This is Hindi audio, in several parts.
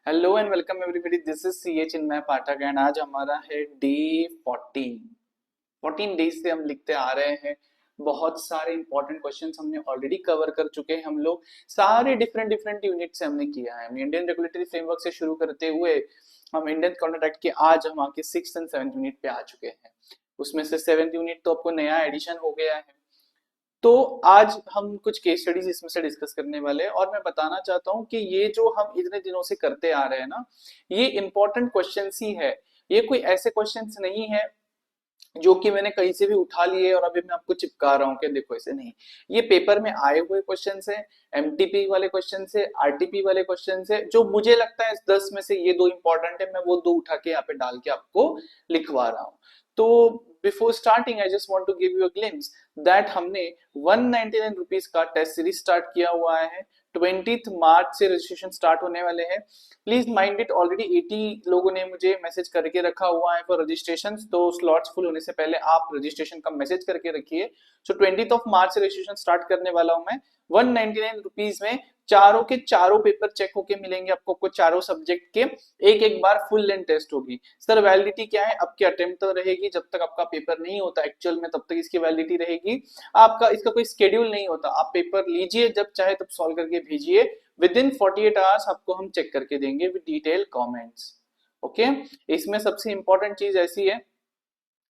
Hello and welcome everybody, this is Chinmay Pathak and आज हमारा है डे 14। 14 डेज से हम लिखते आ रहे हैं। बहुत सारे इंपॉर्टेंट क्वेश्चंस हमने ऑलरेडी कवर कर चुके हैं। हम लोग सारे डिफरेंट डिफरेंट यूनिट से हमने किया है। हम इंडियन रेगुलेटरी फ्रेमवर्क से शुरू करते हुए हम इंडियन कॉन्ट्रैक्ट एक्ट के आज हम आके 6th एंड 7th यूनिट पे आ चुके हैं। उसमें से 7th यूनिट तो आपको नया एडिशन हो गया है। तो आज हम कुछ केस स्टडीज इसमें से डिस्कस करने वाले हैं और मैं बताना चाहता हूं कि ये जो हम इतने दिनों से करते आ रहे हैं ना, ये इंपॉर्टेंट क्वेश्चंस ही है। ये कोई ऐसे क्वेश्चंस नहीं है जो कि मैंने कहीं से भी उठा लिए और अभी मैं आपको चिपका रहा हूँ कि देखो ऐसे नहीं। ये पेपर में आए हुए क्वेश्चंस हैं, एमटीपी वाले क्वेश्चंस है, आरटीपी वाले क्वेश्चंस है। जो मुझे लगता है इस 10 में से ये दो इंपॉर्टेंट है, मैं वो दो उठा के यहाँ पे डाल के आपको लिखवा रहा हूँ। तो before starting I just want to give you a glimpse that हमने 199 रुपीज का टेस्ट सीरीज स्टार्ट किया हुआ है। 20 मार्च से रजिस्ट्रेशन स्टार्ट होने वाले हैं। प्लीज माइंड इट, ऑलरेडी 80 लोगों ने मुझे मैसेज करके रखा हुआ है फॉर रजिस्ट्रेशन, तो स्लॉट्स फुल होने से पहले आप रजिस्ट्रेशन का मैसेज करके रखिए। सो 20 मार्च से रजिस्ट्रेशन स्टार्ट करने वाला हूं मैं। 199 रुपीज में चारों के चारों पेपर चेक होके मिलेंगे आपको चारों सब्जेक्ट के। एक एक बार फुल लेंथ टेस्ट होगी। सर वैलिडिटी क्या है? आपकी अटेम्प्ट तो रहेगी जब तक आपका पेपर नहीं होता एक्चुअल में, तब तक इसकी वैलिडिटी रहेगी। आपका इसका कोई स्केड्यूल नहीं होता, आप पेपर लीजिए जब चाहे तब सॉल्व करके भेजिए। विद इन 48 आवर्स आपको हम चेक करके देंगे विद डिटेल कमेंट्स। ओके, इसमें सबसे इंपॉर्टेंट चीज ऐसी है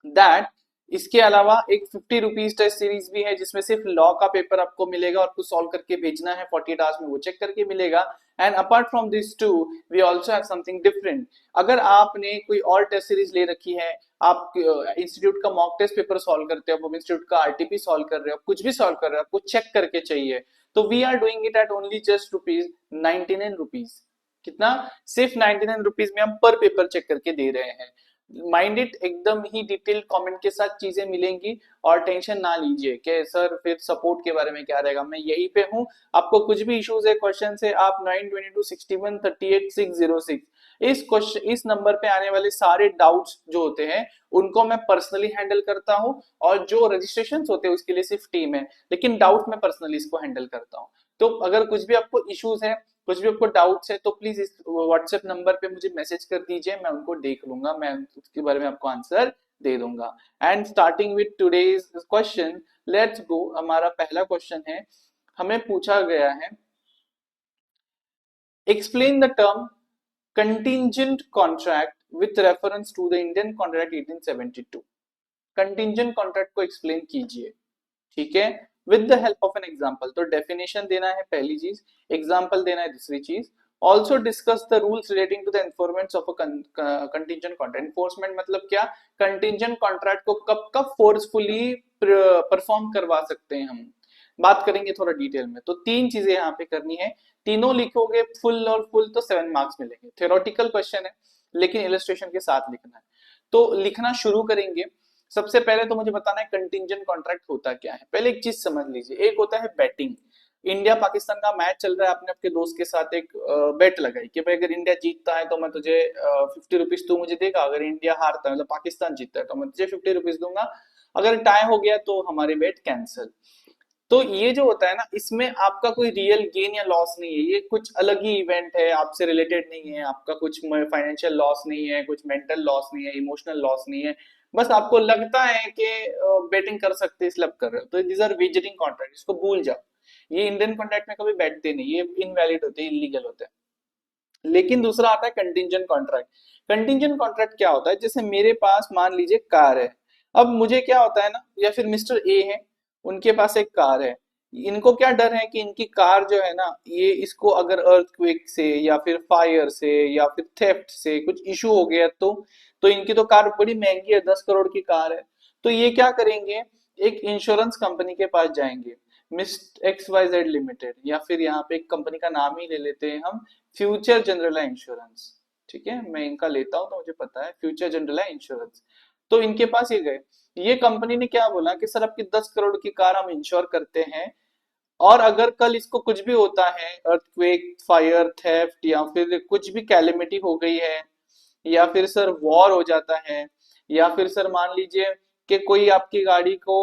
दैट इसके अलावा एक 50 रुपीज टेस्ट सीरीज भी है जिसमें सिर्फ लॉ का पेपर आपको मिलेगा और आपको सॉल्व करके भेजना है। 48 आवर्स में वो चेक करके मिलेगा। And apart from this too we also have something different. अगर आपने कोई और टेस्ट सीरीज ले रखी है, आप इंस्टीट्यूट का मॉक टेस्ट पेपर सॉल्व करते हो, इंस्टीट्यूट का आरटीपी सॉल्व कर रहे हो, कुछ भी सॉल्व कर रहे हो, आपको चेक करके चाहिए, तो we are doing it at only just rupees 99 rupees. कितना? सिर्फ 99 रुपीज में हम पर पेपर चेक करके दे रहे हैं। माइंड इट, एकदम ही डिटेल कमेंट के साथ चीजें मिलेंगी और टेंशन ना लीजिए कि सर फिर सपोर्ट के बारे में क्या रहेगा। मैं यहीं पे हूँ, आपको कुछ भी इश्यूज है, क्वेश्चन है, आप 926138 606 इस क्वेश्चन इस नंबर पे आने वाले सारे डाउट्स जो होते हैं उनको मैं पर्सनली हैंडल करता हूँ। और जो रजिस्ट्रेशन होते हैं उसके लिए सिर्फ टीम है, लेकिन डाउट मैं पर्सनली इसको हैंडल करता हूँ। तो अगर कुछ भी आपको इश्यूज है, कुछ भी आपको डाउट्स है, तो प्लीज इस व्हाट्सएप नंबर पे मुझे मैसेज कर दीजिए, मैं उनको देख लूंगा, मैं उसके बारे में आपको आंसर दे दूंगा। And starting with today's question, let's go. हमारा पहला क्वेश्चन है, हमें पूछा गया है explain the term contingent contract with reference to the Indian contract 1872। Contingent contract को एक्सप्लेन कीजिए। ठीक है, with the help of an example. तो डेफिनेशन देना है पहली चीज, एग्जाम्पल देना है दूसरी चीज। Also discuss the rules relating to the enforcement of a contingent contract. Enforcement मतलब क्या? कंटिजेंट कॉन्ट्रैक्ट को कब कब फोर्सफुली परफॉर्म करवा सकते हैं हम, बात करेंगे थोड़ा डिटेल में। तो तीन चीजें यहाँ पे करनी है, तीनों लिखोगे फुल और फुल तो 7 मार्क्स मिलेंगे। थ्योरेटिकल क्वेश्चन है लेकिन इलस्ट्रेशन के साथ लिखना है। तो लिखना शुरू करेंगे। सबसे पहले तो मुझे बताना है कंटिंजेंट कॉन्ट्रैक्ट होता क्या है। पहले एक चीज समझ लीजिए, एक होता है बैटिंग। इंडिया पाकिस्तान का मैच चल रहा है, आपने आपके दोस्त के साथ एक बेट लगाई कि भाई अगर इंडिया जीतता है तो मैं तुझे 50 रुपीज तू मुझे देगा, अगर इंडिया हारता है मतलब पाकिस्तान जीतता है तो मैं तुझे 50 रुपीज दूंगा, अगर टाई हो गया तो हमारी बेट कैंसिल। तो ये जो होता है ना, इसमें आपका कोई रियल गेन या लॉस नहीं है, ये कुछ अलग ही इवेंट है, आपसे रिलेटेड नहीं है, आपका कुछ फाइनेंशियल लॉस नहीं है, कुछ मेंटल लॉस नहीं है, इमोशनल लॉस नहीं है। बस आपको लगता है कि बेटिंग कर सकते हैं इसलिए आप कर रहे हो, तो दिस आर वेजरिंग कॉन्ट्रैक्ट, इसको भूल जाओ। ये इंडियन कॉन्ट्रैक्ट में कभी बैठते नहीं, ये इनवैलिड होते हैं, इलीगल होते हैं। लेकिन दूसरा आता है कंटिंजेंट कॉन्ट्रैक्ट। कंटिंजेंट कॉन्ट्रैक्ट क्या होता है? जैसे मेरे पास मान लीजिए कार है, अब मुझे क्या होता है ना, या फिर मिस्टर ए है, उनके पास एक कार है, इनको क्या डर है कि इनकी कार जो है ना, ये इसको अगर अर्थक्वेक से या फिर फायर से या फिर थेफ्ट से कुछ इशू हो गया तो इनकी तो कार बड़ी महंगी है, 10 करोड़ की कार है। तो ये क्या करेंगे, एक इंश्योरेंस कंपनी के पास जाएंगे, मिस्ट एक्स वाई जेड लिमिटेड, या फिर यहाँ पे एक कंपनी का नाम ही ले लेते हैं हम, फ्यूचर जनरल इंश्योरेंस। ठीक है, मैं इनका लेता हूं तो मुझे पता है, फ्यूचर जनरल इंश्योरेंस। तो इनके पास ये गए, ये कंपनी ने क्या बोला कि सर आपकी 10 करोड़ की कार हम इंश्योर करते हैं, और अगर कल इसको कुछ भी होता है, अर्थक्वेक, फायर, थेफ्ट, या फिर कुछ भी कैलेमिटी हो गई है, या फिर सर वॉर हो जाता है, या फिर सर मान लीजिए कि कोई आपकी गाड़ी को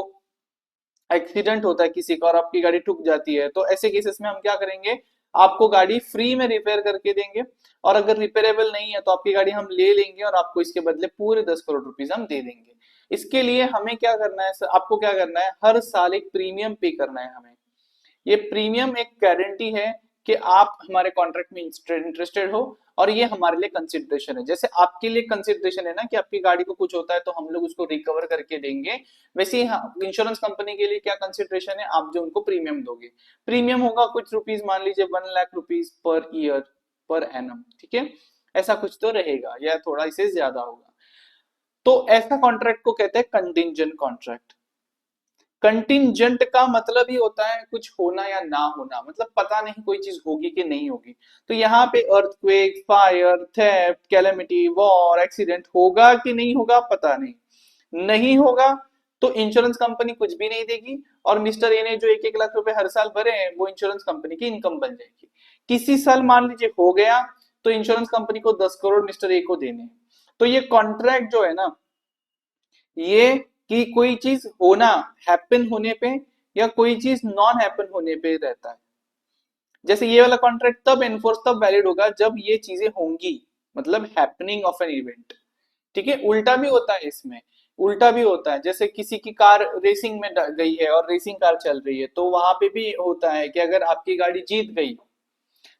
एक्सीडेंट होता है किसी का और आपकी गाड़ी ठुक जाती है, तो ऐसे केसेस में हम क्या करेंगे, आपको गाड़ी फ्री में रिपेयर करके देंगे, और अगर रिपेयरेबल नहीं है तो आपकी गाड़ी हम ले लेंगे और आपको इसके बदले पूरे 10 करोड़ रुपीज हम दे देंगे। इसके लिए हमें क्या करना है सर, आपको क्या करना है, हर साल एक प्रीमियम पे करना है हमें। ये प्रीमियम एक गारंटी है कि आप हमारे कॉन्ट्रैक्ट में इंटरेस्टेड हो, और ये हमारे लिए कंसिडरेशन है। जैसे आपके लिए कंसिडरेशन है ना कि आपकी गाड़ी को कुछ होता है तो हम लोग उसको रिकवर करके देंगे, वैसे ही इंश्योरेंस कंपनी के लिए क्या कंसिडरेशन है, आप जो उनको प्रीमियम दोगे। प्रीमियम होगा कुछ रुपीज, मान लीजिए 1 lakh rupees per year, per annum, ठीक है, ऐसा कुछ तो रहेगा या थोड़ा इसे ज्यादा होगा। तो ऐसा कॉन्ट्रैक्ट को कहते हैं कंटिंजेंट कॉन्ट्रैक्ट। कंटिंजेंट का मतलब ही होता है कुछ होना या ना होना, मतलब पता नहीं कोई चीज होगी कि नहीं होगी। तो यहाँ पे earthquake, fire, theft, calamity, war, accident होगा कि नहीं होगा पता नहीं, नहीं होगा तो इंश्योरेंस कंपनी कुछ भी नहीं देगी, और मिस्टर ए ने जो 1-1 लाख रुपए हर साल भरे हैं वो इंश्योरेंस कंपनी की इनकम बन जाएगी। किसी साल मान लीजिए हो गया तो इंश्योरेंस कंपनी को 10 करोड़ मिस्टर ए को देने हैं। तो ये कॉन्ट्रैक्ट जो है ना, ये कि कोई चीज होना, हैपन होने पे, या कोई चीज नॉन हैपन होने पे रहता है। जैसे ये वाला कॉन्ट्रैक्ट तब एनफोर्स, तब वैलिड होगा जब ये चीजें होंगी, मतलब हैपनिंग ऑफ एन इवेंट। ठीक है, उल्टा भी होता है इसमें, उल्टा भी होता है। जैसे किसी की कार रेसिंग में गई है और रेसिंग कार चल रही है, तो वहां पे भी होता है कि अगर आपकी गाड़ी जीत गई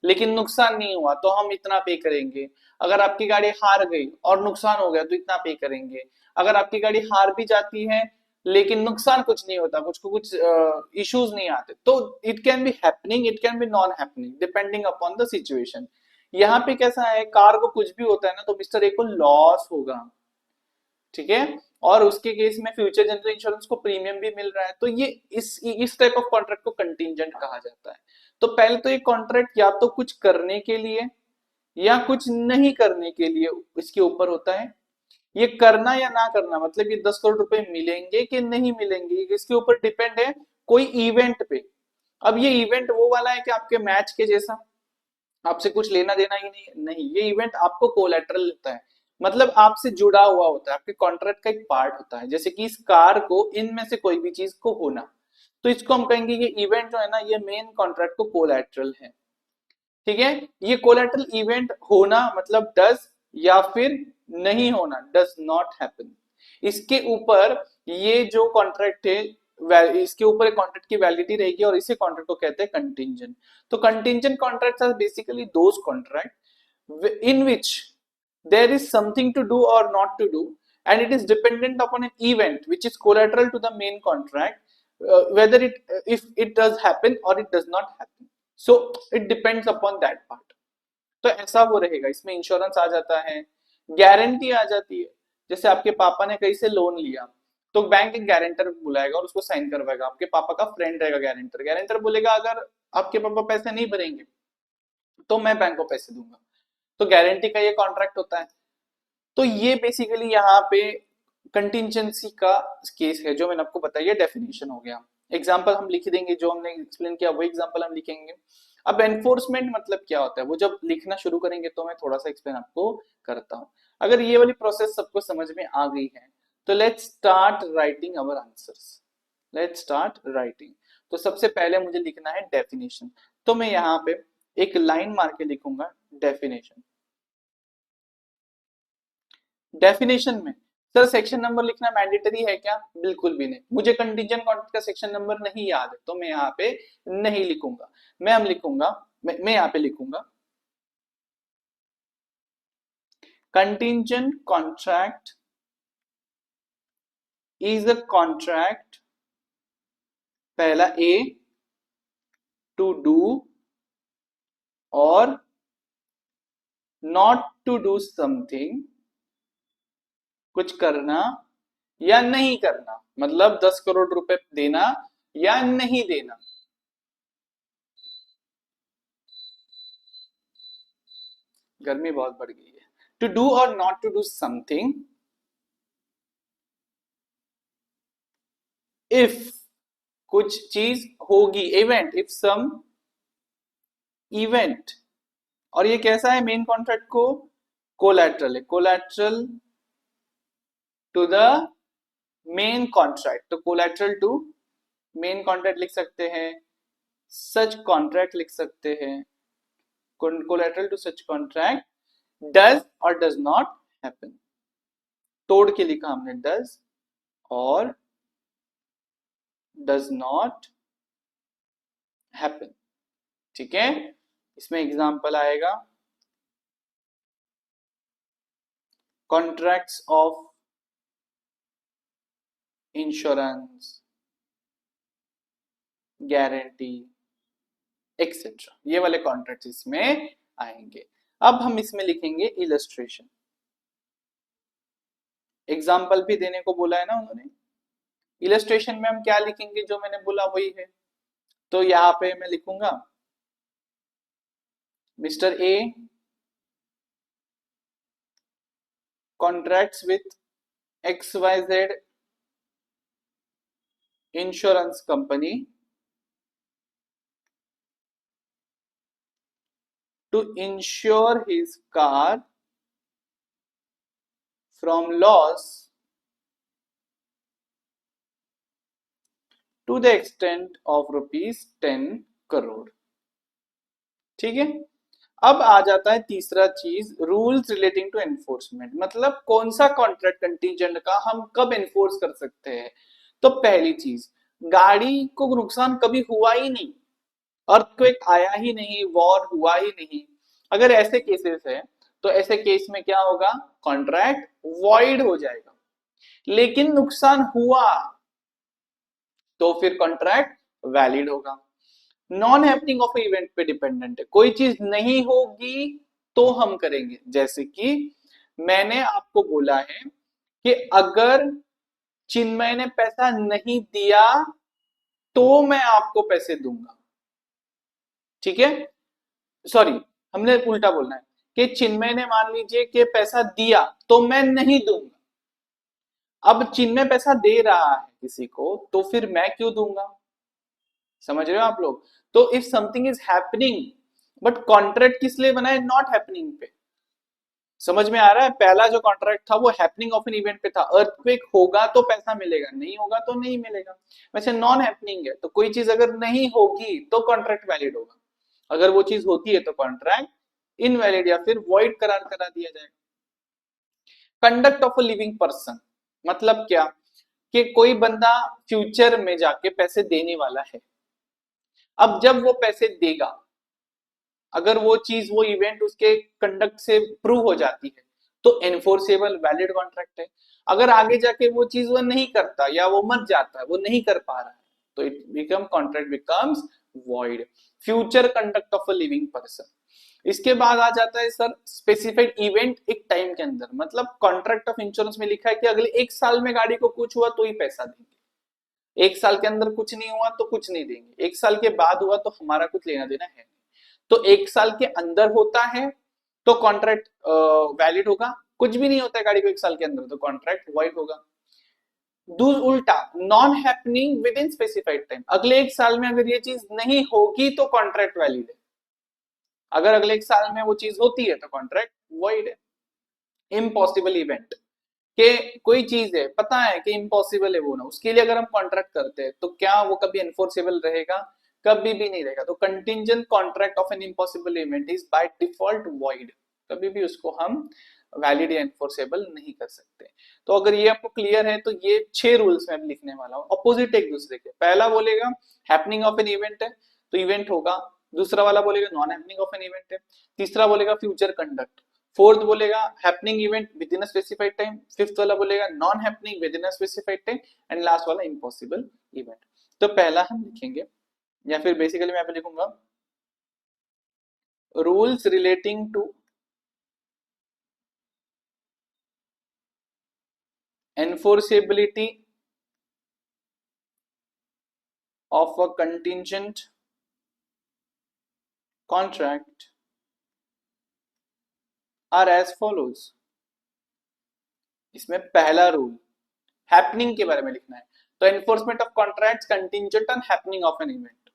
लेकिन नुकसान नहीं हुआ तो हम इतना पे करेंगे। अगर आपकी गाड़ी हार गई और नुकसान हो गया तो इतना पे करेंगे। अगर आपकी गाड़ी हार भी जाती है लेकिन नुकसान कुछ नहीं होता, कुछ इश्यूज नहीं आते, तो it can be happening, it can be non happening, depending upon the situation. यहाँ पे कैसा है, कार को कुछ भी होता है ना तो मिस्टर ए को लॉस होगा, ठीक है, और उसके केस में फ्यूचर जनरल इंश्योरेंस को प्रीमियम भी मिल रहा है। तो ये इस टाइप ऑफ कॉन्ट्रैक्ट को कंटिंजेंट कहा जाता है। तो पहले तो ये कॉन्ट्रैक्ट या तो कुछ करने के लिए या कुछ नहीं करने के लिए इसके ऊपर होता है। ये करना या ना करना, मतलब ये 10 करोड़ रुपए मिलेंगे कि नहीं मिलेंगे, ये इसके ऊपर डिपेंड है कोई इवेंट पे। अब ये इवेंट वो वाला है कि आपके मैच के जैसा, आपसे कुछ लेना देना ही नहीं, ये इवेंट आपको कोलैटरल लेता है, मतलब आपसे जुड़ा हुआ होता है, आपके कॉन्ट्रैक्ट का एक पार्ट होता है। जैसे कि इस कार को इनमें से कोई भी चीज को होना, तो इसको हम कहेंगे ये इवेंट जो है ना, ये मेन कॉन्ट्रैक्ट को कोलैटरल है। ठीक है, ये कोलैटरल इवेंट होना मतलब डज, या फिर नहीं होना डज नॉट हैपन। इसके ऊपर ये जो कॉन्ट्रैक्ट है, इसके ऊपर कॉन्ट्रैक्ट की वैलिडिटी रहेगी, और इसी कॉन्ट्रैक्ट को कहते हैं कंटिंजेंट। तो contingent contracts are basically those contract in which there is something to do or not to do, and it is dependent upon an event which is collateral to the main contract, whether it if it does happen or it does not happen, so it depends upon that part। तो ऐसा वो रहेगा, इसमें इंश्योरेंस आ जाता है, गारंटी आ जाती है। जैसे आपके पापा ने कहीं से लोन लिया तो बैंक एक गारंटर बुलाएगा और उसको साइन करवाएगा, आपके पापा का फ्रेंड रहेगा गारंटर, गारंटर बोलेगा अगर आपके पापा पैसे नहीं भरेंगे तो मैं बैंक को पैसे दूंगा। तो गारंटी का ये कॉन्ट्रैक्ट होता है। तो ये बेसिकली यहाँ पे कंटिजेंसी का केस है जो मैंने आपको बताया, डेफिनेशन हो गया। एग्जाम्पल हम लिख देंगे, जो हमने एक्सप्लेन किया वो एग्जाम्पल हम लिखेंगे। अब एनफोर्समेंट मतलब क्या होता है, वो जब लिखना शुरू करेंगे तो मैं थोड़ा सा एक्सप्लेन आपको करता हूँ। अगर ये वाली प्रोसेस सबको समझ में आ गई है तो let's start writing our answers. Let's start writing. तो सबसे पहले मुझे लिखना है डेफिनेशन, तो मैं यहाँ पे एक लाइन मार के लिखूंगा डेफिनेशन। डेफिनेशन में सर सेक्शन नंबर लिखना मैंडेटरी है क्या, बिल्कुल भी नहीं। मुझे कंटीजेंट कॉन्ट्रैक्ट का सेक्शन नंबर नहीं याद है तो मैं यहाँ पे नहीं लिखूंगा। मैं यहाँ पे लिखूंगा contingent contract is a contract, पहला ए, टू डू और नॉट टू डू समथिंग, कुछ करना या नहीं करना, मतलब 10 करोड़ रुपए देना या नहीं देना। गर्मी बहुत बढ़ गई है। टू डू और not to do something if, कुछ चीज होगी, इवेंट, इफ सम इवेंट। और ये कैसा है, मेन कॉन्ट्रैक्ट को कोलैटरल है, collateral to the main contract. तो कोलैटरल टू मेन कॉन्ट्रैक्ट लिख सकते हैं, सच कॉन्ट्रैक्ट लिख सकते हैं, collateral to such contract does और डज नॉट हैपन। तोड़ के लिखा हमने डज और डज नॉट हैपन। ठीक है, इसमें एग्जांपल आएगा contracts of insurance, guarantee etcetera, ये वाले कॉन्ट्रैक्ट्स इसमें आएंगे। अब हम इसमें लिखेंगे इलस्ट्रेशन। एग्जाम्पल भी देने को बोला है ना उन्होंने। इलस्ट्रेशन में हम क्या लिखेंगे, जो मैंने बोला वही है। तो यहाँ पे मैं लिखूंगा mister A contracts with XYZ insurance company to insure his car from loss to the extent of ₹10 crore. ठीक है, अब आ जाता है तीसरा चीज, रूल्स रिलेटिंग टू एनफोर्समेंट। मतलब कौन सा कॉन्ट्रैक्ट कंटीजेंट का हम कब एनफोर्स कर सकते हैं। तो पहली चीज, गाड़ी को नुकसान कभी हुआ ही नहीं, अर्थक्वेक आया ही नहीं, वॉर हुआ ही नहीं, अगर ऐसे केसेस है तो ऐसे केस में क्या होगा, कॉन्ट्रैक्ट वॉइड हो जाएगा। लेकिन नुकसान हुआ तो फिर कॉन्ट्रैक्ट वैलिड होगा। नॉन हैपनिंग ऑफ इवेंट पे डिपेंडेंट है, कोई चीज नहीं होगी तो हम करेंगे। जैसे कि मैंने आपको बोला है कि अगर चिन्मय ने पैसा नहीं दिया तो मैं आपको पैसे दूंगा। ठीक है, सॉरी, हमने उल्टा बोलना है कि चिन्मय ने मान लीजिए कि पैसा दिया तो मैं नहीं दूंगा। अब चिन्मय पैसा दे रहा है किसी को तो फिर मैं क्यों दूंगा। समझ रहे हो आप लोग। तो if something is happening but contract किस लिए बना है, नॉट हैपनिंग पे। समझ में आ रहा है, पहला जो कॉन्ट्रैक्ट था वो हैपनिंग ऑफ एन इवेंट पे था, अर्थक्वेक होगा तो पैसा मिलेगा, नहीं होगा तो नहीं मिलेगा। वैसे नॉन हैपनिंग है तो कोई चीज अगर नहीं होगी तो कॉन्ट्रैक्ट वैलिड होगा, अगर वो चीज होती है तो कॉन्ट्रैक्ट इनवैलिड या फिर वॉइड करार करा दिया जाएगा। Conduct of a living person मतलब क्या, कि कोई बंदा फ्यूचर में जाके पैसे देने वाला है। अब जब वो पैसे देगा, अगर वो चीज वो इवेंट उसके कंडक्ट से प्रूव हो जाती है तो एनफोर्सेबल वैलिड कॉन्ट्रैक्ट है। अगर आगे जाके वो चीज वो नहीं करता या वो मर जाता है, वो नहीं कर पा रहा है, तो it become contract becomes void. Future conduct of a living person. इसके बाद आ जाता है सर स्पेसिफाइड इवेंट एक टाइम के अंदर। मतलब कॉन्ट्रैक्ट ऑफ इंश्योरेंस में लिखा है कि अगले 1 साल में गाड़ी को कुछ हुआ तो ही पैसा देंगे, 1 साल के अंदर कुछ नहीं हुआ तो कुछ नहीं देंगे, 1 साल के बाद हुआ तो हमारा कुछ लेना देना है। तो 1 साल के अंदर होता है तो कॉन्ट्रैक्ट वैलिड होगा, कुछ भी नहीं होता है गाड़ी को 1 साल के अंदर तो कॉन्ट्रैक्ट वॉइड होगा। उल्टा, non happening with in specified time, अगले 1 साल में अगर ये चीज नहीं होगी तो कॉन्ट्रैक्ट वैलिड है, अगर अगले 1 साल में वो चीज होती है तो कॉन्ट्रैक्ट वॉइड है। इम्पॉसिबल इवेंट, कि कोई चीज है पता है कि इम्पॉसिबल है वो ना, उसके लिए अगर हम कॉन्ट्रैक्ट करते हैं तो क्या वो कभी एनफोर्सेबल रहेगा, कभी भी नहीं रहेगा। तो contingent contract of an impossible event is by default void, कभी भी उसको हम वैलिड या एनफोर्सेबल नहीं कर सकते। तो अगर ये आपको क्लियर है तो ये 6 रूल्स मैं लिखने वाला हूँ, अपोजिट एक दूसरे के। पहला बोलेगा हैपनिंग ऑफ एन इवेंट है तो इवेंट होगा, दूसरा वाला बोलेगा non happening of an event है, तीसरा बोलेगा फ्यूचर कंडक्ट, फोर्थ बोलेगा happening event with in a specified time, fifth वाला बोलेगा non happening with in a specified time, and last वाला इम्पॉसिबल इवेंट। तो पहला हम लिखेंगे, या फिर बेसिकली मैं यहाँ पे लिखूंगा rules relating to enforceability of a contingent contract are as follows. इसमें पहला रूल हैपनिंग के बारे में लिखना है, तो enforcement of contracts contingent on happening of an event.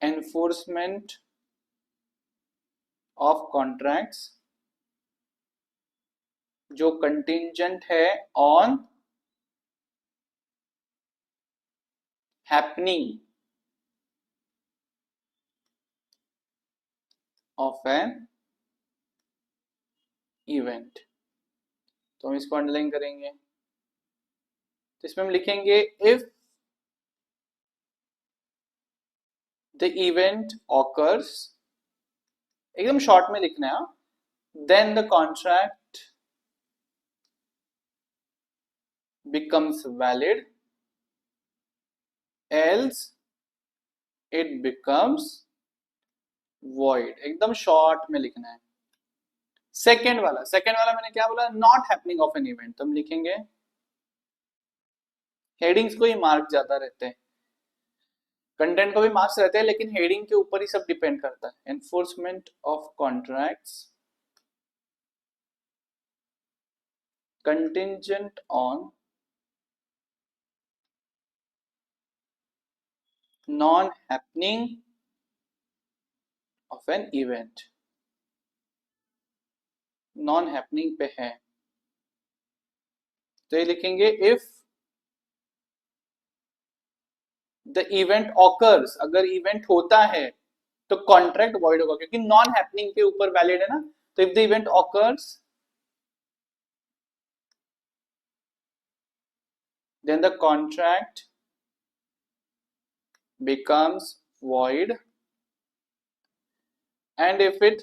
Enforcement of contracts जो कंटिंजेंट है on happening of an event. तो हम इसको अंडरलाइन करेंगे, तो इसमें हम लिखेंगे इफ द इवेंट ऑकर्स, एकदम शॉर्ट में लिखना है, then the contract becomes valid, else it becomes void। एकदम शॉर्ट में लिखना है। सेकेंड वाला मैंने क्या बोला, not happening of an event, तो हम लिखेंगे, हेडिंग्स को ही मार्क ज्यादा रहते हैं, कंटेंट को भी मार्क्स रहते हैं, लेकिन हेडिंग के ऊपर ही सब डिपेंड करता है। Enforcement of contracts contingent on non happening of an event, non happening पे है, तो ये लिखेंगे इफ द इवेंट ऑकर्स, अगर इवेंट होता है तो कॉन्ट्रैक्ट वॉइड होगा, क्योंकि नॉन हैपनिंग के ऊपर वैलिड है ना। तो if the event occurs then the contract becomes void, and if it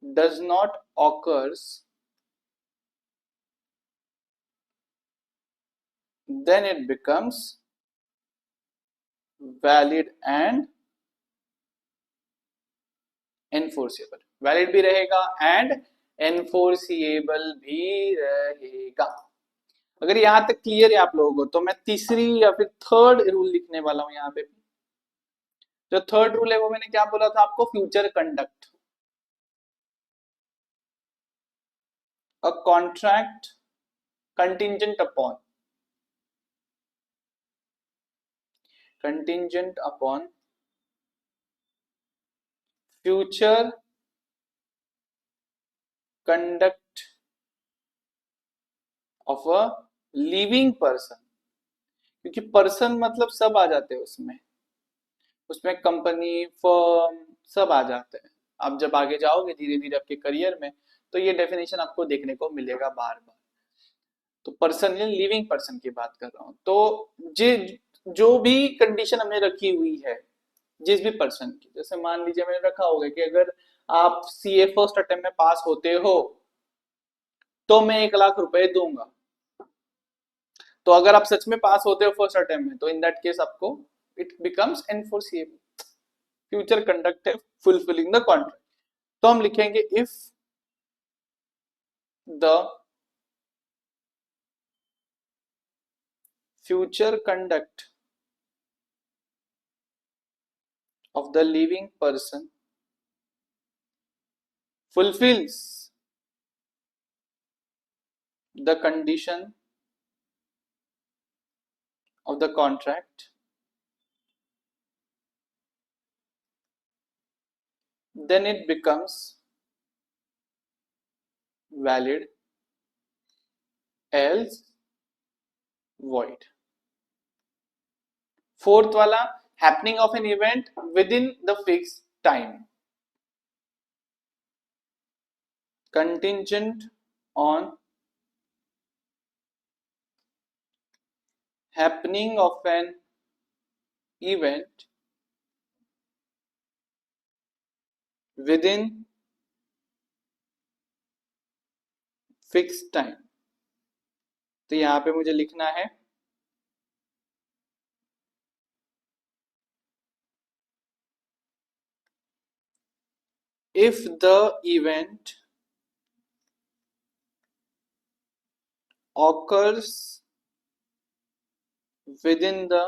does not occurs, then it becomes valid and enforceable। Valid भी रहेगा एंड एनफोर्सिएबल भी रहेगा। अगर यहां तक क्लियर है आप लोगों को, तो मैं तीसरी या फिर थर्ड रूल लिखने वाला हूं यहाँ पे। जो थर्ड रूल है वो मैंने क्या बोला था आपको, future conduct. A contract contingent upon, contingent upon future conduct of a living person, क्योंकि पर्सन मतलब सब आ जाते हैं उसमें, उसमें कंपनी फर्म सब आ जाते हैं। आप जब आगे जाओगे धीरे धीरे आपके करियर में, तो ये डेफिनेशन आपको देखने को मिलेगा बार बार। तो पर्सन लिविंग पर्सन की बात कर रहा हूं, तो जो भी कंडीशन हमने रखी हुई है जिस भी पर्सन की, जैसे मान लीजिए मैंने रखा होगा कि अगर आप सीए फर्स्ट अटेम्प्ट में पास होते हो तो मैं 1 लाख रुपए दूंगा। तो अगर आप सच में पास होते हो फर्स्ट अटेम्प्ट में, तो इन दैट केस आपको it becomes enforceable, future conduct है फुलफिलिंग द कॉन्ट्रैक्ट। तो हम लिखेंगे if the future conduct of the living person fulfills the condition of the contract, then it becomes valid, else void। Fourth वाला, happening of an event within the fixed time, contingent on happening of an event within fixed time। तो यहां पे मुझे लिखना है if the event occurs within the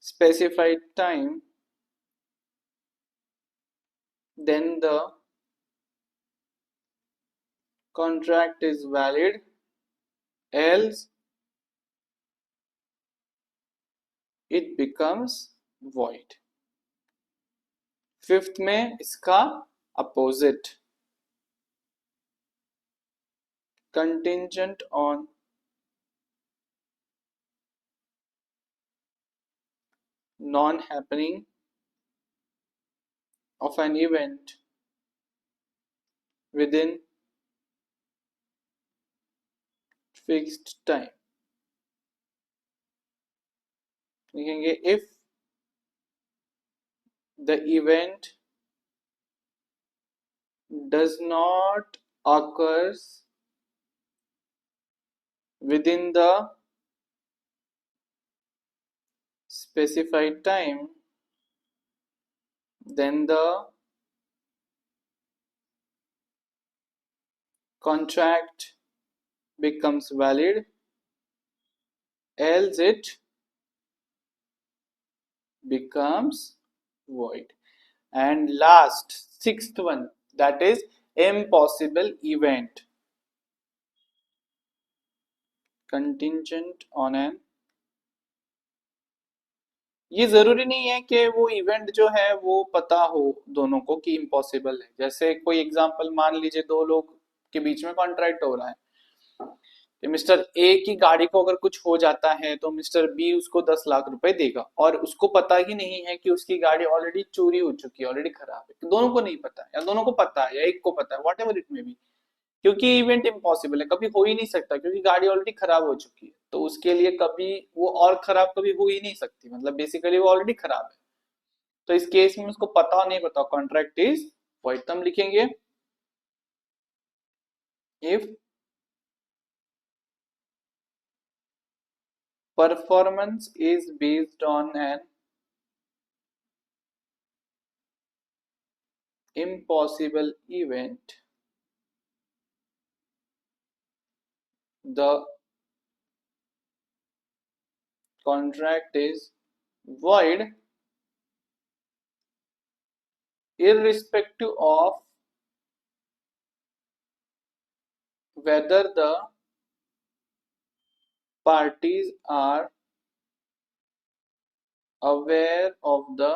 specified time, then the contract is valid, else it becomes void। Fifth में इसका opposite, contingent on non happening of an event within fixed time. लिखेंगे if the event does not occurs within the specified time, then the contract becomes valid, else it becomes void. And last, sixth one, that is impossible event, contingent on an. ये जरूरी नहीं है कि वो इवेंट जो है वो पता हो दोनों को कि इम्पॉसिबल है। जैसे कोई एग्जांपल मान लीजिए, दो लोग के बीच में कॉन्ट्रैक्ट हो रहा है कि मिस्टर ए की गाड़ी को अगर कुछ हो जाता है तो मिस्टर बी उसको 10 लाख रुपए देगा, और उसको पता ही नहीं है कि उसकी गाड़ी ऑलरेडी चोरी हो चुकी है, ऑलरेडी खराब है। दोनों को नहीं पता है, या दोनों को पता है, या एक को पता है, what ever it may be, क्योंकि इवेंट इम्पॉसिबल है, कभी हो ही नहीं सकता, क्योंकि गाड़ी ऑलरेडी खराब हो चुकी है, तो उसके लिए कभी वो और खराब कभी हो ही नहीं सकती, मतलब बेसिकली वो ऑलरेडी खराब है। तो इस केस में उसको पता नहीं पता, कॉन्ट्रैक्ट इज वॉइड। तो हम लिखेंगे if performance is based on an impossible event, the contract is void irrespective of whether the parties are aware of the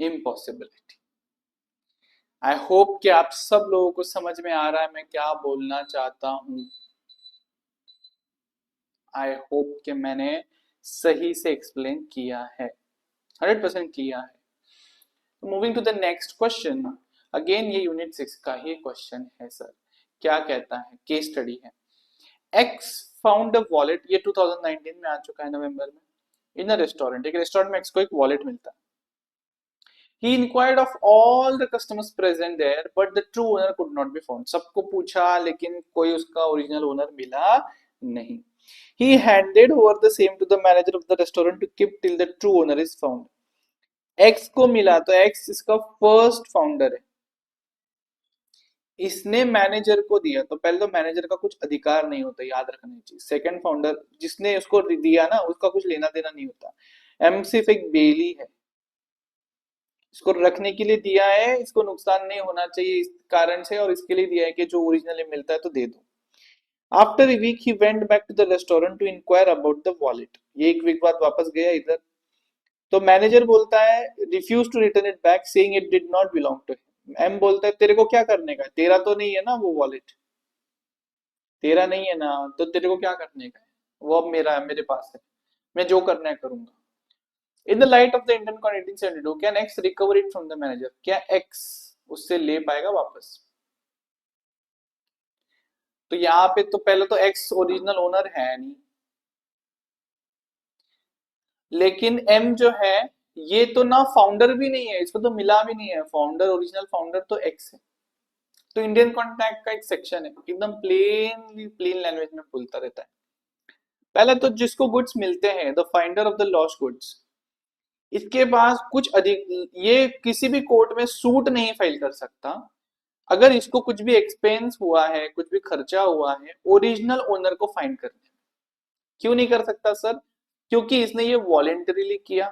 impossibility. I hope कि आप सब लोगों को समझ में आ रहा है मैं क्या बोलना चाहता हूं। आई होप कि मैंने सही से एक्सप्लेन किया है, 100% किया है। Moving to the next question, again ये यूनिट 6 का ही क्वेश्चन है सर। क्या कहता है, केस स्टडी है। एक्स फाउंड अ वॉलेट, ये 2019 में आ चुका है नवंबर में, इन अ रेस्टोरेंट। एक रेस्टोरेंट में एक्स को एक वॉलेट मिलता है। He inquired of all the customers present there, but the true owner could not be found. सबको पूछा लेकिन कोई उसका ओरिजिनल ओनर मिला नहीं। He handed over the same to the manager of the restaurant to keep till the true owner is found. X को मिला तो X इसका फर्स्ट फाउंडर है, इसने मैनेजर को दिया, तो पहले तो मैनेजर का कुछ अधिकार नहीं होता, याद रखना चाहिए। सेकंड फाउंडर जिसने उसको दिया ना, उसका कुछ लेना देना नहीं होता। एम सिर्फ एक बेली है, इसको रखने के लिए दिया है, इसको नुकसान नहीं होना चाहिए इस कारण से, और इसके लिए दिया है कि जो ओरिजिनली मिलता है तो दे दो। After a week he went back to the restaurant to enquire about the wallet. ये एक वीक बाद वापस गया इधर, तो मैनेजर बोलता है refuse to return it back saying it did not belong to him. M बोलता है तेरे को क्या करने का है, तेरा तो नहीं है ना वो वॉलेट, तेरा नहीं है ना, तो तेरे को क्या करने का है, वो अब मेरा है, मेरे पास है, मैं जो करना है करूंगा। In the light of the Indian Code 1872, can X recover it from the manager? क्या X उससे ले पाएगा वापस? तो यहाँ पे तो पहले तो X ओरिजिनल ओनर है नहीं, लेकिन M जो है ये तो ना फाउंडर भी नहीं है, इसको तो मिला भी नहीं है, फाउंडर ओरिजिनल फाउंडर तो X है। तो इंडियन कॉन्ट्रैक्ट का एक सेक्शन है, एकदम प्लेन लैंग्वेज में बोलता रहता है। पहले तो जिसको गुड्स मिलते हैं, the finder of the lost goods, इसके पास कुछ अधिक, ये किसी भी कोर्ट में सूट नहीं फाइल कर सकता अगर इसको कुछ भी एक्सपेंस हुआ है, कुछ भी खर्चा हुआ है ओरिजिनल ओनर को फाइंड करने। क्यों नहीं कर सकता सर? क्योंकि इसने ये वॉलेंटरीली किया,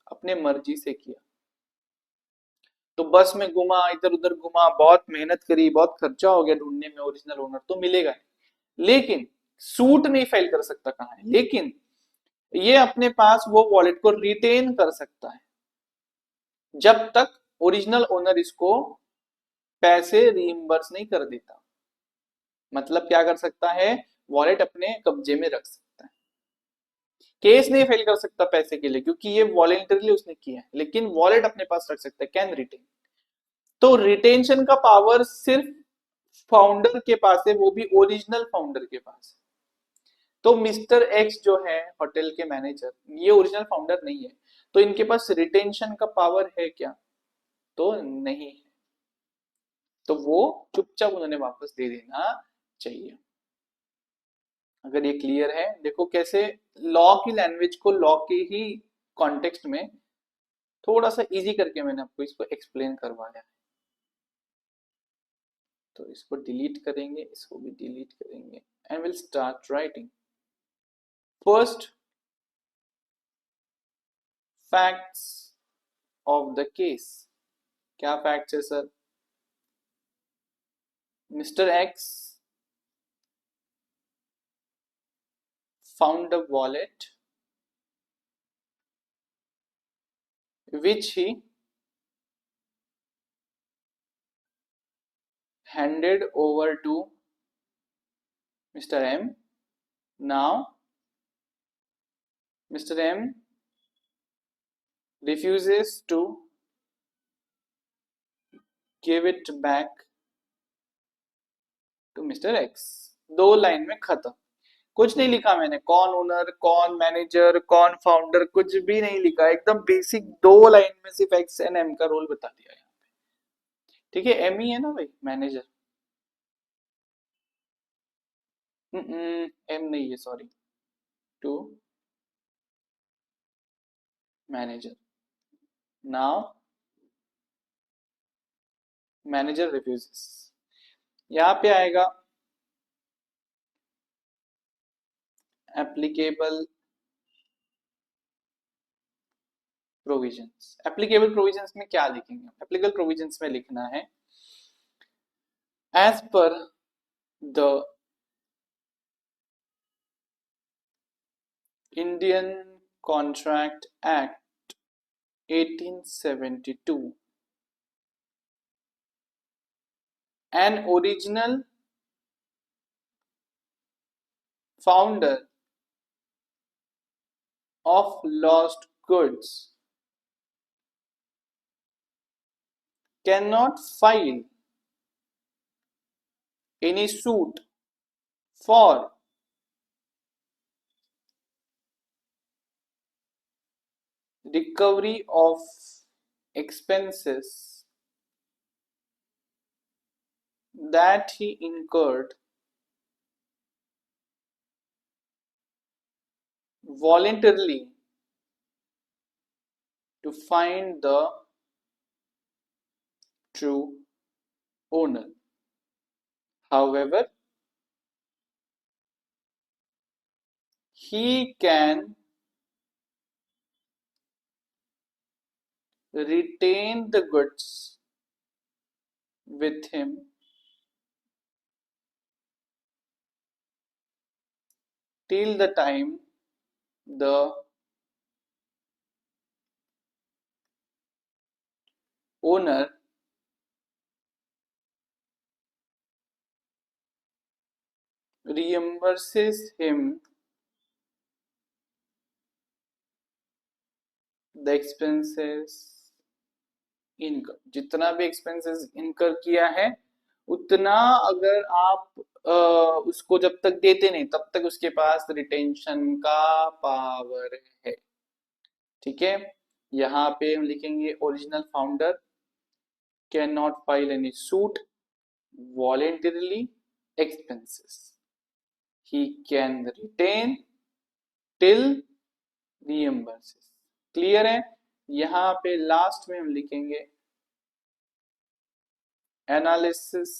अपने मर्जी से किया। तो बस में घुमा, इधर उधर घुमा, बहुत मेहनत करी, बहुत खर्चा हो गया ढूंढने में ओरिजिनल ओनर, तो मिलेगा नहीं। लेकिन सूट नहीं फाइल कर सकता, कहाँ है, लेकिन ये अपने पास वो वॉलेट को रिटेन कर सकता है जब तक ओरिजिनल ओनर इसको पैसे रीइंबर्स नहीं कर देता। मतलब क्या कर सकता है, वॉलेट अपने कब्जे में रख सकता है। केस नहीं फाइल कर सकता पैसे के लिए क्योंकि ये वॉलेंटरली उसने किया है, लेकिन वॉलेट अपने पास रख सकता है, कैन रिटेन। तो रिटेंशन का पावर सिर्फ फाउंडर के पास है, वो भी ओरिजिनल फाउंडर के पास है। तो मिस्टर एक्स जो है होटल के मैनेजर, ये ओरिजिनल फाउंडर नहीं है, तो इनके पास रिटेंशन का पावर है क्या? तो नहीं है। तो वो चुपचाप उन्होंने वापस दे देना चाहिए। अगर ये क्लियर है, देखो कैसे लॉ की लैंग्वेज को लॉ के ही कॉन्टेक्स्ट में थोड़ा सा इजी करके मैंने आपको इसको एक्सप्लेन करवाया है। तो इसको डिलीट करेंगे, इसको भी डिलीट करेंगे and will start writing. First, facts of the case. क्या फैक्ट्स है sir? Mister x found a wallet which he handed over to Mr. M. Now, Mr. M refuses to give it back to Mr. X. दो लाइन में खत्म। कुछ नहीं लिखा मैंने, कौन ओनर, कौन मैनेजर, कौन फाउंडर, कुछ भी नहीं लिखा, एकदम बेसिक दो लाइन में सिर्फ एक्स एंड एम का रोल बता दिया यहाँ पे। ठीक है, एम ही है ना भाई मैनेजर। एम नहीं है, sorry, to manager. Now manager refuses, यहां पे आएगा एप्लीकेबल प्रोविजंस। एप्लीकेबल प्रोविजंस में क्या लिखेंगे? एप्लीकेबल प्रोविजंस में लिखना है as per the Indian contract act 1872 an original founder of lost goods cannot file any suit for recovery of expenses that he incurred voluntarily to find the true owner. However, he can retain the goods with him till the time the owner reimburses him the expenses incur। जितना भी एक्सपेंसेस इनकर किया है उतना अगर आप उसको जब तक देते नहीं तब तक उसके पास रिटेंशन का पावर है। ठीक है, यहाँ पे हम लिखेंगे original founder can not file any suit voluntarily expenses, he can retain till reimburses। Clear है? यहाँ पे लास्ट में हम लिखेंगे analysis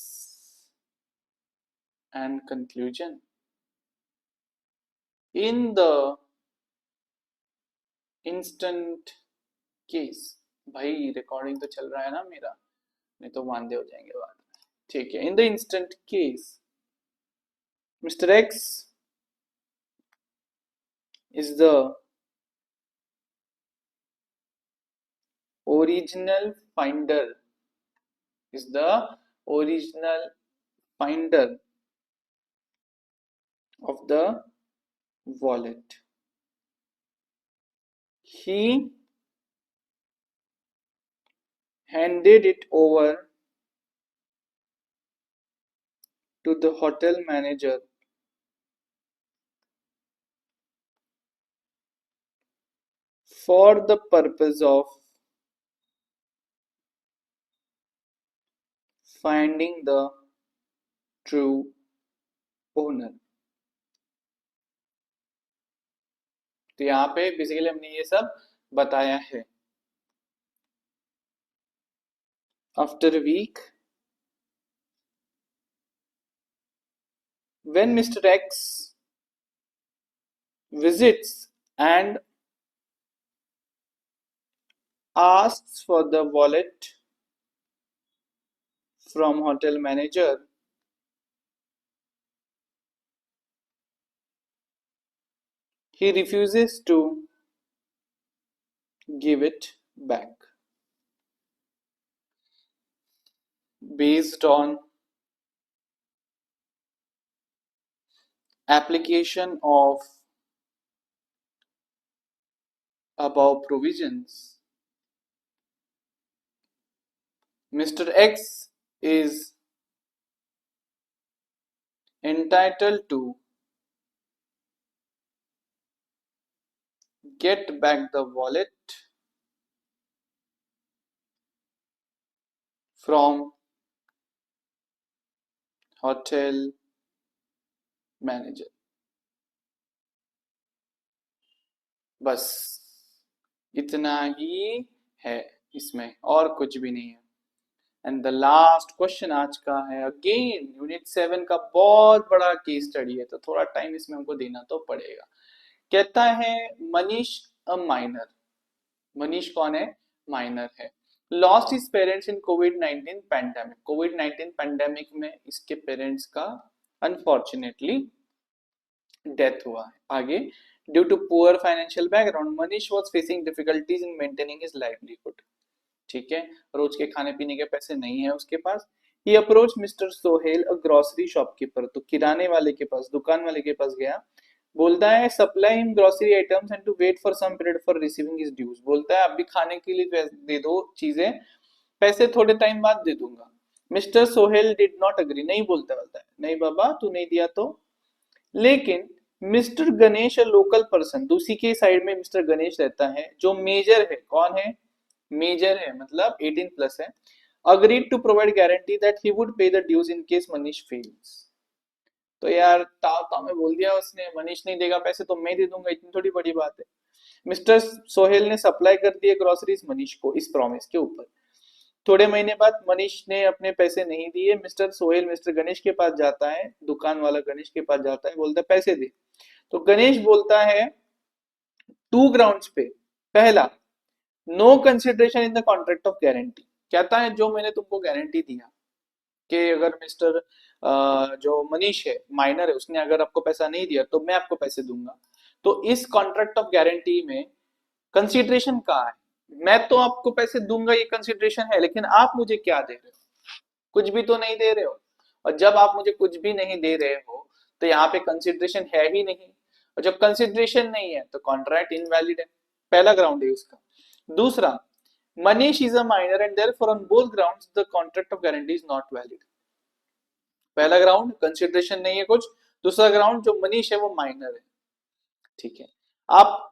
and conclusion. In the instant case, भाई रिकॉर्डिंग तो चल रहा है ना मेरा, नहीं तो वांदे हो जाएंगे बाद में। ठीक है, in the instant case mister x is the original finder, is the original finder of the wallet he handed it over to the hotel manager for the purpose of finding the true owner। तो यहाँ पे बेसिकली हमने ये सब बताया है। After a week when Mr. X visits and asks for the wallet from hotel manager, he refuses to give it back based on application of above provisions. Mr. X is entitled to get back the wallet from hotel manager। बस इतना ही है, इसमें और कुछ भी नहीं है। एंड द लास्ट क्वेश्चन आज का है अगेन यूनिट 7 का बहुत बड़ा केस स्टडी है, तो थोड़ा टाइम इसमें हमको देना तो पड़ेगा। कहता है मनीष अ माइनर, मनीष कौन है? माइनर है। लॉस्ट हिज पेरेंट्स इन कोविड-19 पैंडेमिक, कोविड-19 पैंडेमिक में इसके पेरेंट्स का अनफॉर्चुनेटली डेथ हुआ है। आगे due to poor financial background Manish was facing difficulties in maintaining his livelihood. ठीक है, रोज के खाने पीने के पैसे नहीं है उसके पास। He approach mister Sohail a grocery shopkeeper, तो किराने वाले के पास, दुकान वाले के पास गया, बोलता है supply him grocery items and to wait for some period for receiving his dues, बोलता है अभी खाने के लिए दे दो चीजें, पैसे थोड़े टाइम बाद दे दूंगा। Mister Sohail did not agree, नहीं बोलता, बोलता है नहीं बाबा तू नहीं दिया तो। लेकिन mister Ganesh, a local person, दूसरी के साइड में मिस्टर गणेश रहता है जो मेजर है, कौन है? मेजर है मतलब 18 प्लस है। Agreed to provide guarantee that he would pay the dues in case Manish fails. तो यार ताव ताव में बोल दिया उसने, मनीष नहीं देगा पैसे तो मैं दे दूंगा, इतनी थोड़ी बड़ी बात है। मिस्टर सोहेल ने सप्लाई कर दिए ग्रोसरीज मनीष को इस प्रॉमिस के ऊपर। थोड़े महीने बाद मनीष ने अपने पैसे नहीं दिए, मिस्टर सोहेल मिस्टर गणेश के पास जाता है, दुकान वाला गणेश के पास जाता है, बोलता है पैसे दे। तो गणेश बोलता है टू ग्राउंड्स पे, पहला no consideration in the contract of guarantee, कहता है जो मैंने तुमको गारंटी दिया कि अगर मिस्टर जो मनीष है माइनर है उसने अगर आपको पैसा नहीं दिया तो मैं आपको पैसे दूंगा, तो इस कॉन्ट्रैक्ट ऑफ गारंटी में कंसिडरेशन कहाँ है? मैं तो आपको पैसे दूंगा ये कंसिडरेशन है, लेकिन आप मुझे क्या दे रहे हो? कुछ भी तो नहीं दे रहे हो। और जब आप मुझे कुछ भी नहीं दे रहे हो तो यहाँ पे कंसिडरेशन है ही नहीं, और जब कंसिडरेशन नहीं है तो कॉन्ट्रैक्ट इनवैलिड है, पहला ग्राउंड है उसका। दूसरा, Manish is a minor and therefore on both grounds the contract of guarantee is not valid. पहला ग्राउंड कंसिडरेशन नहीं है कुछ, दूसरा ग्राउंड जो मनीष है वो माइनर है। ठीक है, आप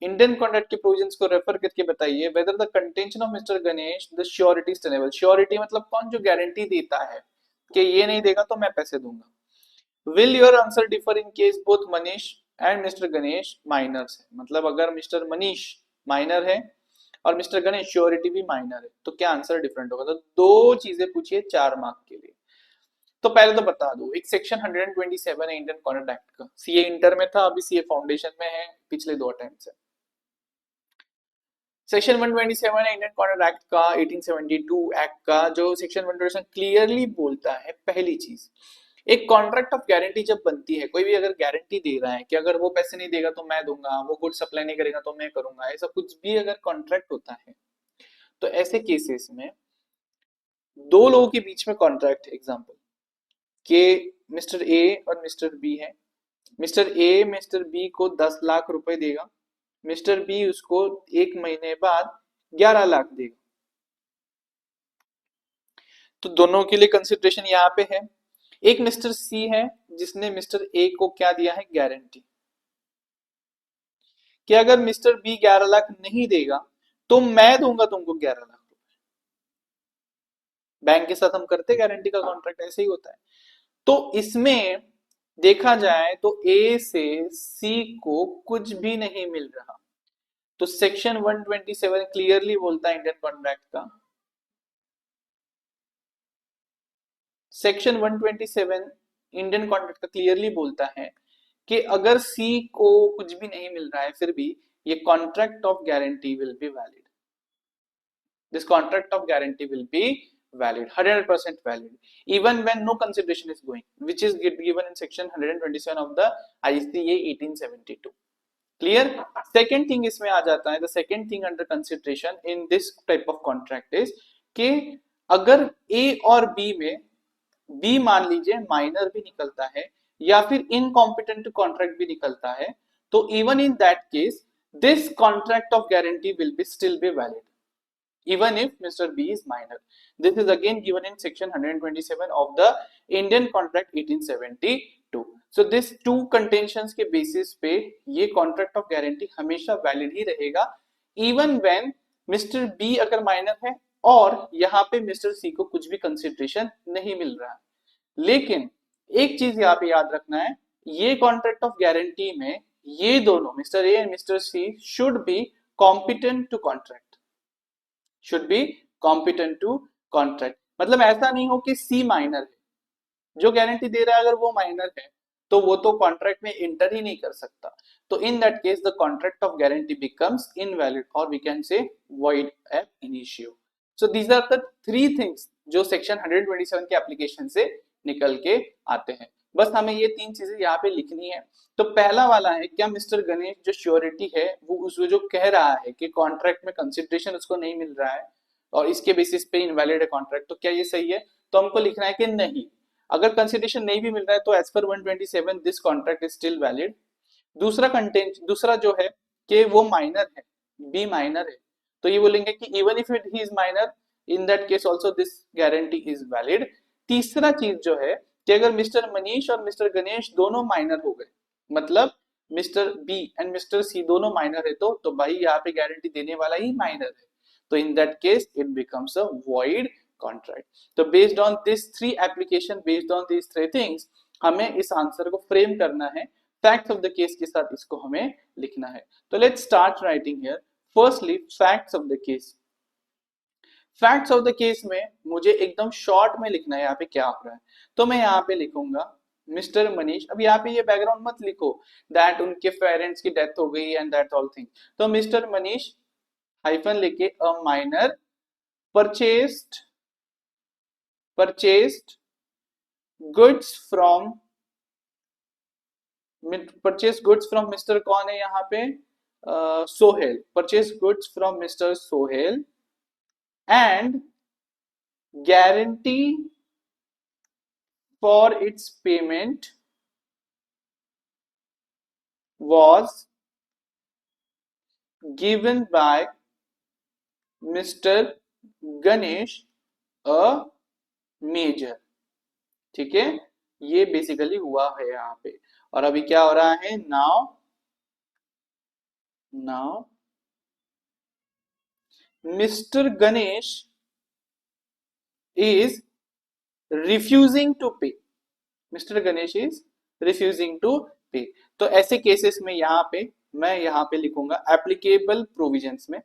इंडियन कॉन्ट्रैक्ट के प्रोविजंस को रेफर करके बताइए whether the contention of mister Ganesh the surety stainable, surety मतलब कौन जो गारंटी देता है कि ये नहीं देगा तो मैं पैसे दूंगा। Will your answer differ in case both Manish and mister Ganesh minors है, मतलब अगर मिस्टर मनीष माइनर है और मिस्टर गणेश श्योरिटी भी माइनर है तो क्या आंसर डिफरेंट होगा? तो दो चीजें पूछिए 4 मार्क के लिए। तो पहले तो बता दो, एक सेक्शन 127 है इंडियन कॉन्ट्रैक्ट एक्ट का, सीए इंटर में था, अभी सीए फाउंडेशन में है पिछले 2 अटेम्प्ट से। सेक्शन 127 है इंडियन कॉन्ट्रैक्ट एक्ट का, 1872 एक्ट का, जो सेक्शन 127 क्लियरली बोलता है पहली चीज, एक कॉन्ट्रैक्ट ऑफ गारंटी जब बनती है, कोई भी अगर गारंटी दे रहा है कि अगर वो पैसे नहीं देगा तो मैं दूंगा, वो गुड सप्लाई नहीं करेगा तो मैं करूंगा, ऐसा कुछ भी अगर कॉन्ट्रैक्ट होता है तो ऐसे केसेस में दो लोगों के बीच में कॉन्ट्रैक्ट, एग्जांपल के मिस्टर ए और मिस्टर बी है, मिस्टर ए मिस्टर बी को 10 लाख रुपए देगा मिस्टर बी उसको 1 महीने बाद 11 लाख देगा। तो दोनों के लिए कंसिडरेशन यहाँ पे है। एक मिस्टर सी है जिसने मिस्टर ए को क्या दिया है, गारंटी, कि अगर मिस्टर बी 11 लाख नहीं देगा तो मैं दूंगा तुमको 11 लाख। बैंक के साथ हम करते गारंटी का कॉन्ट्रैक्ट, ऐसे ही होता है। तो इसमें देखा जाए तो ए से सी को कुछ भी नहीं मिल रहा। तो सेक्शन 127 क्लियरली बोलता है इंडियन कॉन्ट्रैक्ट का, सेक्शन 127 इंडियन कॉन्ट्रैक्ट का क्लियरली बोलता है कि अगर सी को कुछ भी नहीं मिल रहा है फिर भी ये contract of guarantee will be valid, this contract of guarantee will be valid, 100% valid even when no consideration is going, which is given in section 127 of the ICA 1872. Clear? Second thing इसमें आ जाता है, the second thing under consideration in this type of contract is कि अगर A और B में B मान लीजिए माइनर भी निकलता है या फिर इनकॉम्पिटेंट कॉन्ट्रैक्ट भी निकलता है, तो even in that case this contract of guarantee will be still be valid even if Mr. B is minor. This is again given in section 127 of the Indian Contract 1872. So this two contentions के basis पे ये contract of guarantee हमेशा valid ही रहेगा even when Mr. B अगर minor है और यहाँ पे Mr. C को कुछ भी consideration नहीं मिल रहा है। लेकिन एक चीज यहाँ पे याद रखना है, ये contract of guarantee में ये दोनों Mr. A and Mr. C should be competent to contract, should be competent to contract। मतलब ऐसा नहीं हो कि सी माइनर है, जो गारंटी दे रहा है अगर वो माइनर है तो वो तो कॉन्ट्रैक्ट में इंटर ही नहीं कर सकता। तो in that case the contract of guarantee becomes invalid और we can say void ab initio। So these are the three things जो सेक्शन 127 के एप्लीकेशन से निकल के आते हैं। बस हमें ये तीन चीजें यहाँ पे लिखनी है। तो पहला वाला है, क्या मिस्टर गणेश जो श्योरिटी है वो उसको जो कह रहा है कि कॉन्ट्रैक्ट में कंसिडरेशन उसको नहीं मिल रहा है और इसके बेसिस पे इनवैलिड है कॉन्ट्रैक्ट, तो क्या ये सही है? तो हमको लिखना है कि नहीं, अगर कंसिडरेशन नहीं भी मिल रहा है तो as per 127 this contract is still valid. दूसरा कंटेंट, दूसरा जो है कि वो माइनर है, बी माइनर है, तो ये बोलेंगे कि even if it he is minor in that case also this guarantee is valid. तीसरा चीज जो है कि अगर मिस्टर मनीष और मिस्टर गणेश दोनों माइनर हो गए, मतलब मिस्टर बी एंड मिस्टर सी दोनों माइनर है, तो भाई यहाँ पे गारंटी देने वाला ही माइनर है, तो in that case it becomes a void contract. तो based on this three application, based on this three things, हमें इस आंसर को फ्रेम करना है, फैक्ट्स ऑफ द केस के साथ इसको हमें लिखना है। तो let's start writing here. Firstly facts of the case. Facts of the case में मुझे एकदम शॉर्ट में लिखना है यहाँ पे क्या हो रहा है, तो मैं यहाँ पे लिखूंगा मिस्टर मनीष। अब यहाँ पे ये बैकग्राउंड मत लिखो दैट उनके पेरेंट्स की डेथ हो गई एंड दैट ऑल थिंग, तो मिस्टर मनीष हाइफन लेके a minor purchased goods from mister कौन है यहाँ पे, Sohail, purchase goods from mister Sohail and guarantee for its payment was given by Mr. Ganesh a major। ठीक है, ये बेसिकली हुआ है यहाँ पे। और अभी क्या हो रहा है, now Mr. Ganesh is refusing to pay, mister Ganesh is refusing to pay. तो ऐसे केसेस में मैं यहाँ पे लिखूंगा एप्लीकेबल प्रोविजंस में,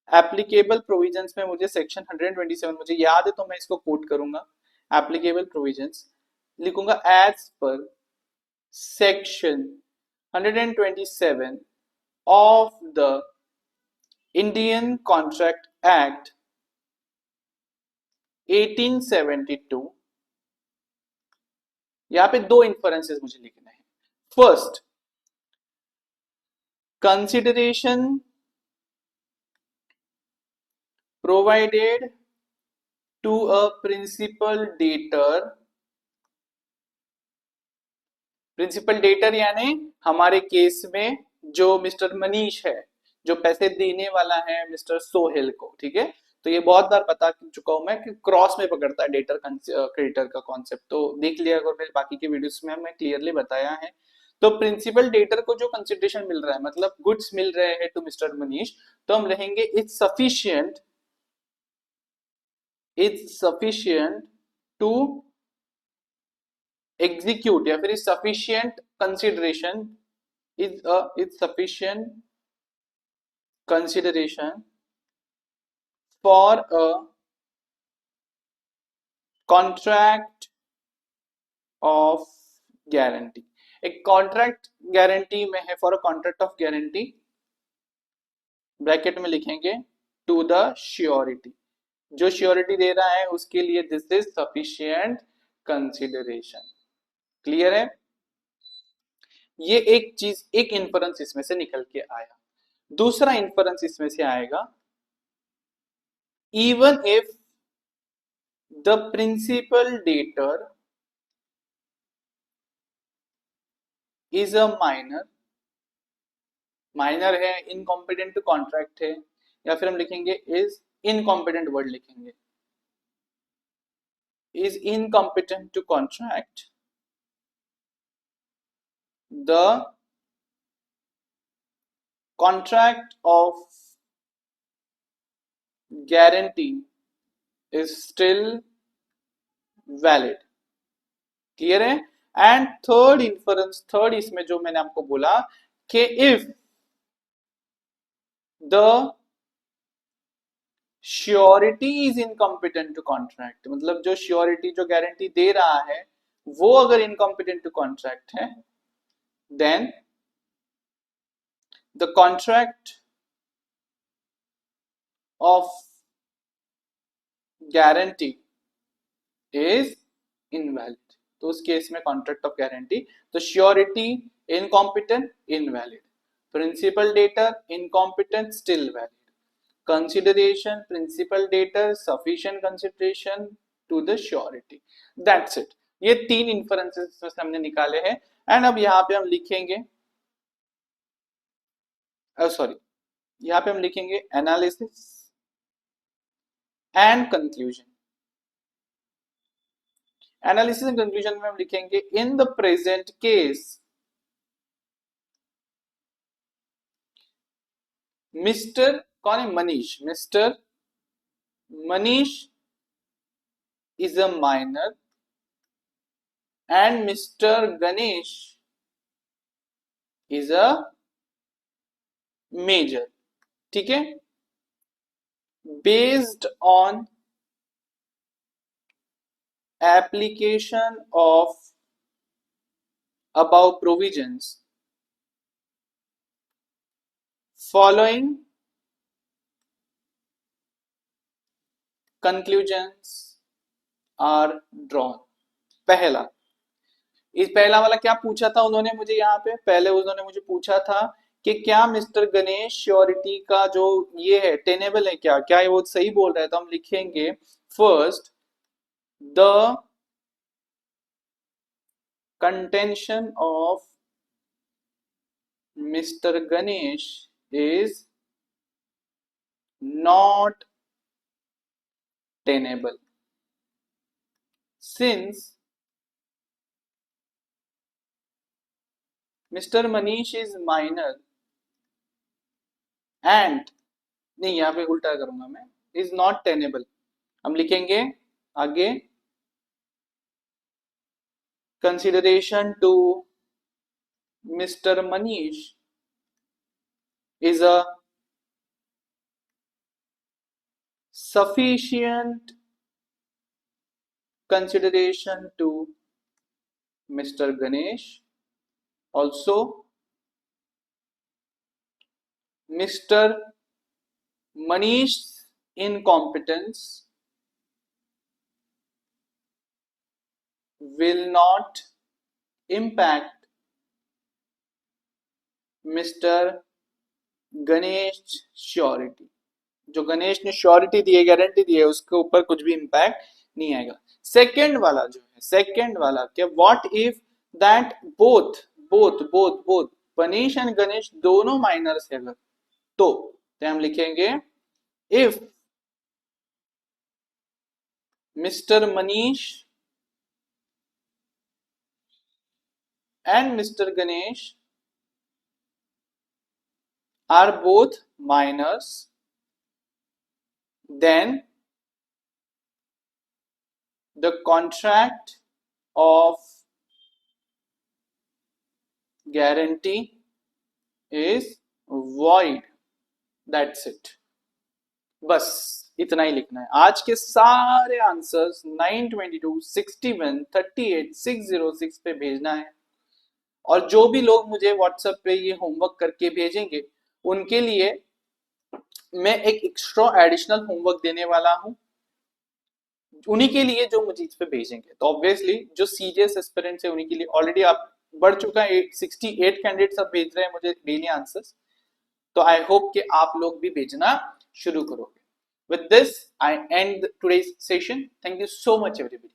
एप्लीकेबल प्रोविजंस में मुझे सेक्शन 127 मुझे याद है तो मैं इसको कोट करूंगा। एप्लीकेबल प्रोविजंस लिखूंगा as per section 127 of the Indian contract act 1872। यहाँ पे दो इन्फरेंसेस मुझे लिखने हैं। First, consideration provided to a principal debtor, principal debtor यानी हमारे केस में जो मिस्टर मनीष है, जो पैसे देने वाला है मिस्टर सोहेल को, ठीक है। तो ये बहुत बार बता चुका हूं मैं कि क्रॉस में पकड़ता है डेटर क्रेडिटर का कॉन्सेप्ट, तो देख लिया अगर मेरे बाकी के वीडियोस में मैं क्लियरली बताया है। तो प्रिंसिपल डेटर को जो कंसिडरेशन मिल रहा है, मतलब गुड्स मिल रहे हैं टू मिस्टर मनीष, तो हम रहेंगे इट्स सफिशिएंट टू एग्जीक्यूट, या फिर sufficient consideration, is sufficient consideration for a contract of guarantee। एक कॉन्ट्रैक्ट गारंटी में है, for a contract of guarantee, bracket में लिखेंगे टू द श्योरिटी, जो श्योरिटी दे रहा है उसके लिए this is sufficient consideration. Clear है? ये एक चीज, एक इन्फरेंस इसमें से निकल के आया। दूसरा इन्फरेंस इसमें से आएगा, even if the principal debtor is a minor है, इनकॉम्पिटेंट टू कॉन्ट्रैक्ट है, या फिर हम लिखेंगे इज इनकॉम्पिटेंट, वर्ड लिखेंगे is incompetent to contract, the contract of guarantee is still valid. Clear है? एंड थर्ड इन्फरेंस, थर्ड इसमें जो मैंने आपको बोला कि if the surety is incompetent to contract, मतलब जो श्योरिटी, जो गारंटी दे रहा है वो अगर इनकॉम्पिटेंट टू कॉन्ट्रैक्ट है, then the contract of guarantee is invalid. तो उस केस में कॉन्ट्रैक्ट ऑफ गारंटी, तो surety incompetent, invalid, principal debtor incompetent, still valid, consideration principal debtor sufficient consideration to the surety, that's it। ये तीन इन्फरेंसेस इसमें से हमने निकाले हैं। एंड अब यहाँ पे हम लिखेंगे, सॉरी, यहाँ पे हम लिखेंगे analysis and conclusion. Analysis and conclusion में हम लिखेंगे in the present case mister, कौन है? Manish, mister Manish is a minor and Mr. Ganesh is a major। ठीक है? Based on application of above provisions, following conclusions are drawn। पहला, इस पहला वाला क्या पूछा था उन्होंने मुझे, यहाँ पे पहले उन्होंने मुझे पूछा था कि क्या मिस्टर गणेश श्योरिटी का जो ये है टेनेबल है, क्या क्या वो सही बोल रहा है? तो हम लिखेंगे first, the contention of mister Ganesh is not tenable since Mr. Manish is minor and, नहीं यहाँ पे उल्टा करूंगा मैं, is not tenable। हम लिखेंगे आगे consideration to Mr. Manish is a sufficient consideration to Mr. Ganesh, also Mr. Manish's incompetence will not impact Mr. Ganesh surety। जो गणेश ने श्योरिटी दी है, गारंटी दी है, उसके ऊपर कुछ भी इंपैक्ट नहीं आएगा। सेकंड वाला जो है, सेकंड वाला क्या, what if that both Manish and Ganesh दोनों माइनर्स है अगर तो हम लिखेंगे if mister Manish and Mr. Ganesh are both minors, then the contract of guarantee is void. That's it. बस इतना ही लिखना है। आज के सारे आंसर्स 922, 61, 38, 606 पे भेजना है और जो भी लोग मुझे व्हाट्सएप पे ये होमवर्क करके भेजेंगे उनके लिए मैं एक एक्स्ट्रा एडिशनल होमवर्क देने वाला हूं, उन्हीं के लिए जो मुझे इस पे भेजेंगे। तो ऑब्वियसली जो सीरियस एस्पिरेंट्स है उन्हीं के लिए ऑलरेडी आप बढ़ चुका है, 68 कैंडिडेट्स अब भेज रहे हैं मुझे डेली आंसर्स। तो आई होप कि आप लोग भी भेजना शुरू करोगे। With this I and today's session. Thank you so much everybody.